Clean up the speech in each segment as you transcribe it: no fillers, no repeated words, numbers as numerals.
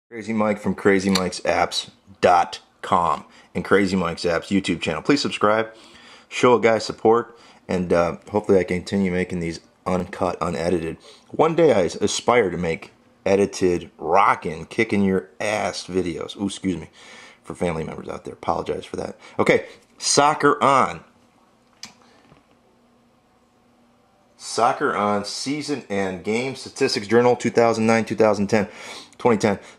Crazy Mike from CrazyMikesApps.com and Crazy Mike's Apps YouTube channel. Please subscribe, show a guy support, and hopefully I continue making these uncut, unedited. One day I aspire to make edited, rockin', kicking your ass videos. Ooh, excuse me, for family members out there. Apologize for that. Okay, Soccer On. Soccer On Season and Game Statistics Journal 2009-2010.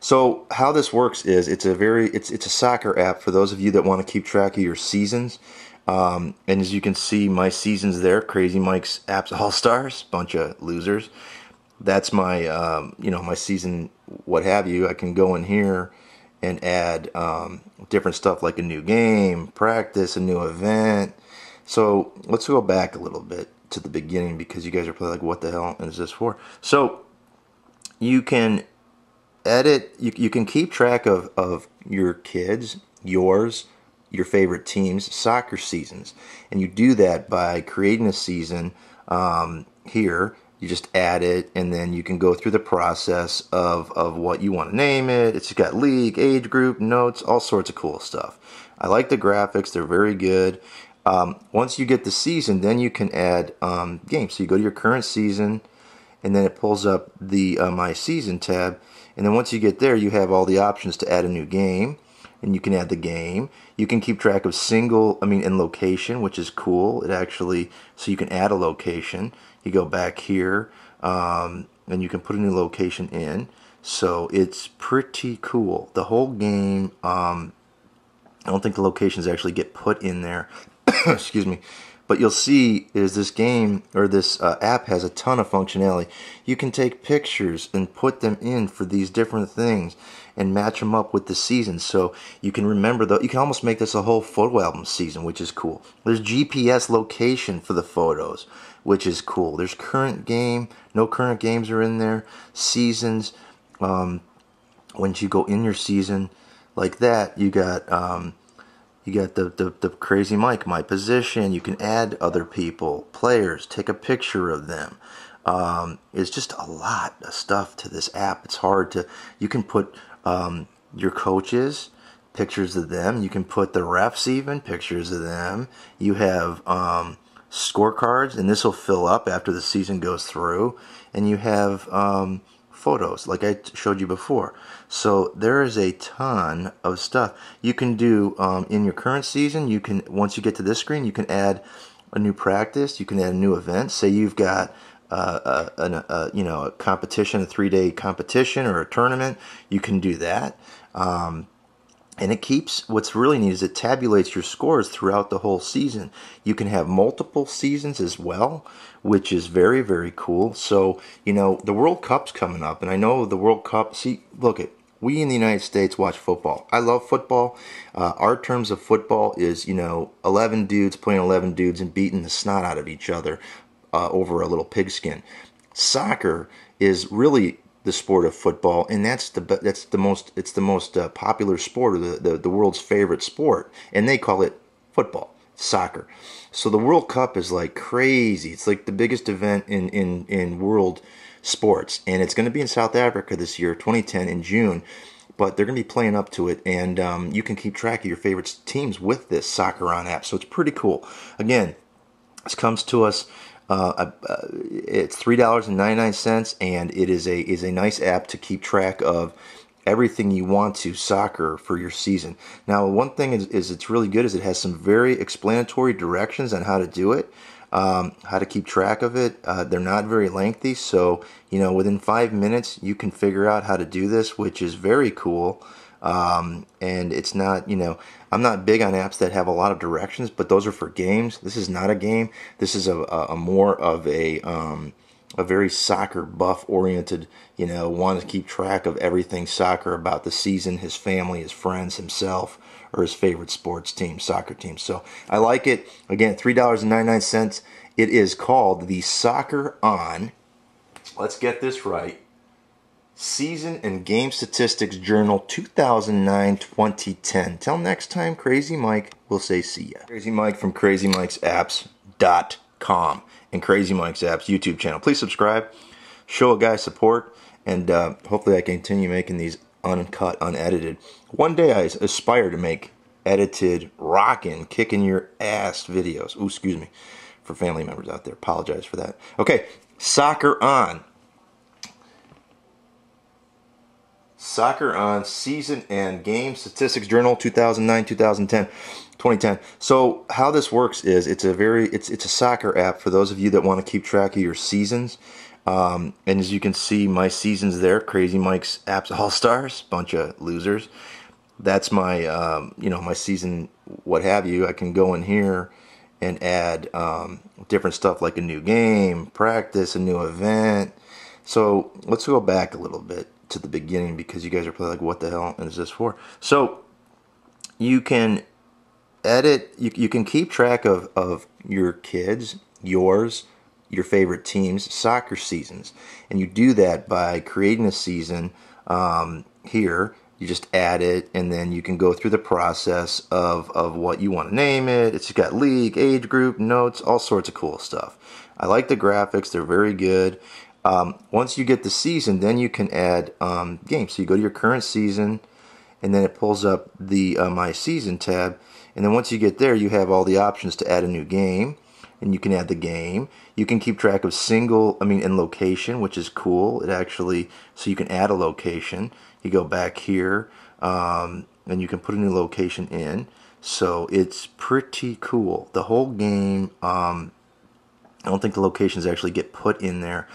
So how this works is it's a soccer app for those of you that want to keep track of your seasons. And as you can see, my seasons there, Crazy Mike's Apps All Stars, bunch of losers. That's my my season, what have you. I can go in here and add different stuff like a new game, practice, a new event. So let's go back a little bit to the beginning, because you guys are probably like, what the hell is this for? So you can edit, you can keep track of your kids, your favorite teams, soccer seasons, and you do that by creating a season. Here you just add it, and then you can go through the process of what you want to name it. It's got league, age group, notes, all sorts of cool stuff. I like the graphics, they're very good. Once you get the season, then you can add games. So you go to your current season, and then it pulls up the My Season tab. And then once you get there, you have all the options to add a new game, and you can add the game. You can keep track of and location, which is cool. It actually, so you can add a location. You go back here, and you can put a new location in. So it's pretty cool. The whole game, I don't think the locations actually get put in there. Excuse me. But you'll see is this game, or this app, has a ton of functionality. You can take pictures and put them in for these different things and match them up with the season. So you can remember, you can almost make this a whole photo album season, which is cool. There's GPS location for the photos, which is cool. There's current game. No current games are in there. Seasons. Once you go in your season like that, you got the Crazy Mike, my position. You can add other people, players, take a picture of them. It's just a lot of stuff to this app. It's hard to, you can put your coaches, pictures of them. You can put the refs, even pictures of them. You have scorecards, and this will fill up after the season goes through. And you have photos like I showed you before. So there is a ton of stuff you can do in your current season. You can, once you get to this screen, you can add a new practice. You can add a new event. Say you've got a competition, a 3-day competition or a tournament. You can do that. And it keeps, what's really neat is it tabulates your scores throughout the whole season. You can have multiple seasons as well, which is very, very cool. So, the World Cup's coming up, and I know the World Cup, we in the United States watch football. I love football. Our terms of football is, 11 dudes playing 11 dudes and beating the snot out of each other over a little pigskin. Soccer is really the sport of football, and it's the most popular sport, or the world's favorite sport, and they call it football, soccer. So the World Cup is like crazy. It's like the biggest event in world sports, and it's going to be in South Africa this year, 2010, in June. But they're going to be playing up to it, and you can keep track of your favorite teams with this Soccer On app. So it's pretty cool. Again, this comes to us. It's $3.99, and it is a nice app to keep track of everything you want to soccer for your season. Now, one thing is it's really good is it has some very explanatory directions on how to do it, how to keep track of it. They're not very lengthy, so within 5 minutes you can figure out how to do this, which is very cool. And it's not, I'm not big on apps that have a lot of directions, but those are for games. This is not a game. This is a more of a very soccer buff oriented, want to keep track of everything soccer about the season, his family, his friends, himself, or his favorite sports team, soccer team. So I like it. Again, $3.99. It is called the Soccer On. Let's get this right. Season and Game Statistics Journal 2009-2010. Till next time, Crazy Mike will say see ya. Crazy Mike from CrazyMikesApps.com and Crazy Mike's Apps YouTube channel. Please subscribe, show a guy support, and hopefully I continue making these uncut, unedited. One day I aspire to make edited, rockin', kicking your ass videos. Ooh, excuse me, for family members out there. Apologize for that. Okay, Soccer On. Soccer On Season and Game Statistics Journal 2009, 2010, 2010. So how this works is it's a soccer app for those of you that want to keep track of your seasons. And as you can see, my seasons there, Crazy Mike's Apps All Stars, bunch of losers. That's my my season, what have you. I can go in here and add different stuff like a new game, practice, a new event. So let's go back a little bit to the beginning, because you guys are probably like, what the hell is this for? So you can edit, you can keep track of your kids, your favorite teams, soccer seasons. And you do that by creating a season here. You just add it, and then you can go through the process of what you want to name it. It's got league, age group, notes, all sorts of cool stuff. I like the graphics. They're very good. Once you get the season, then you can add games. So you go to your current season, and then it pulls up the My Season tab. And then once you get there, you have all the options to add a new game, and you can add the game. You can keep track of and location, which is cool. It actually, so you can add a location. You go back here, and you can put a new location in. So it's pretty cool. The whole game, I don't think the locations actually get put in there.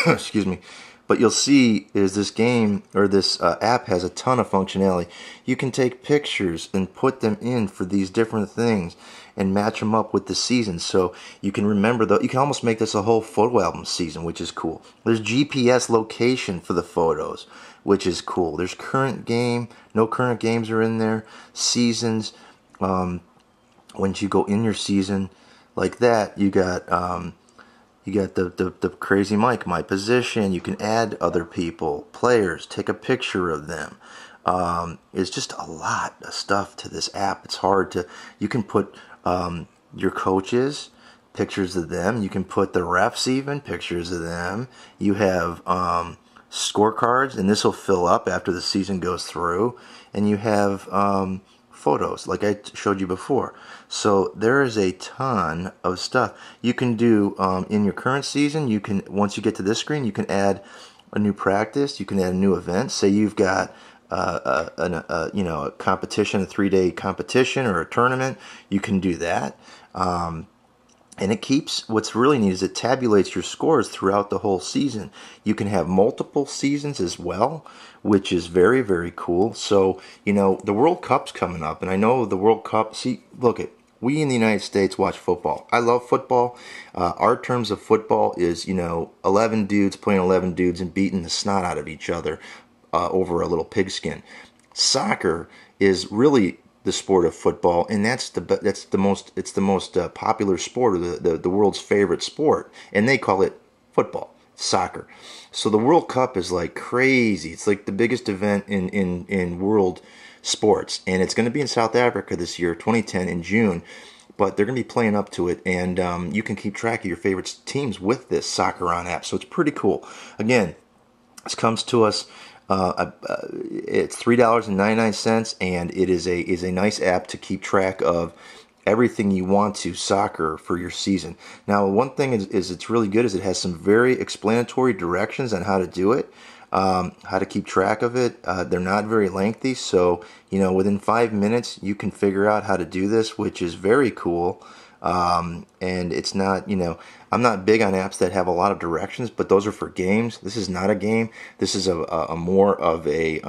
Excuse me. But you'll see is this game, or this app, has a ton of functionality. You can take pictures and put them in for these different things and match them up with the season. So you can remember, you can almost make this a whole photo album season, which is cool. There's GPS location for the photos, which is cool. There's current game. No current games are in there. Seasons. Once you go in your season like that, you got the Crazy Mike, my position. You can add other people, players, take a picture of them. It's just a lot of stuff to this app. It's hard to, you can put your coaches, pictures of them. You can put the refs, even pictures of them. You have scorecards, and this will fill up after the season goes through. And you have photos, like I showed you before. So there is a ton of stuff you can do in your current season. You can, once you get to this screen, you can add a new practice. You can add a new event. Say you've got a competition, a 3-day competition or a tournament. You can do that. And it keeps, what's really neat is it tabulates your scores throughout the whole season. You can have multiple seasons as well, which is very, very cool. So, the World Cup's coming up, and I know the World Cup, we in the United States watch football. I love football. Our terms of football is, 11 dudes playing 11 dudes and beating the snot out of each other over a little pigskin. Soccer is really the sport of football, and it's the most popular sport, or the world's favorite sport, and they call it football, soccer. So the World Cup is like crazy. It's like the biggest event in world sports, and it's going to be in South Africa this year, 2010, in June. But they're going to be playing up to it, and you can keep track of your favorite teams with this Soccer On app. So it's pretty cool. Again, this comes to us. It's $3.99, and it is a nice app to keep track of everything you want to soccer for your season. Now, one thing is it's really good is it has some very explanatory directions on how to do it, how to keep track of it. They're not very lengthy, so within 5 minutes you can figure out how to do this, which is very cool. And it's not, I'm not big on apps that have a lot of directions, but those are for games. This is not a game. This is a more of a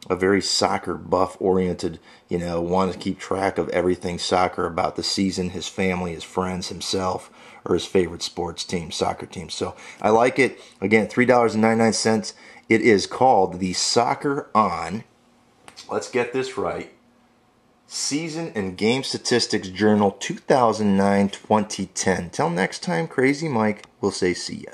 very soccer buff oriented, want to keep track of everything soccer about the season, his family, his friends, himself, or his favorite sports team, soccer team. So I like it. Again, $3.99. It is called the Soccer On. Let's get this right. Season and Game Statistics Journal 2009-2010. Till next time, Crazy Mike will say see ya.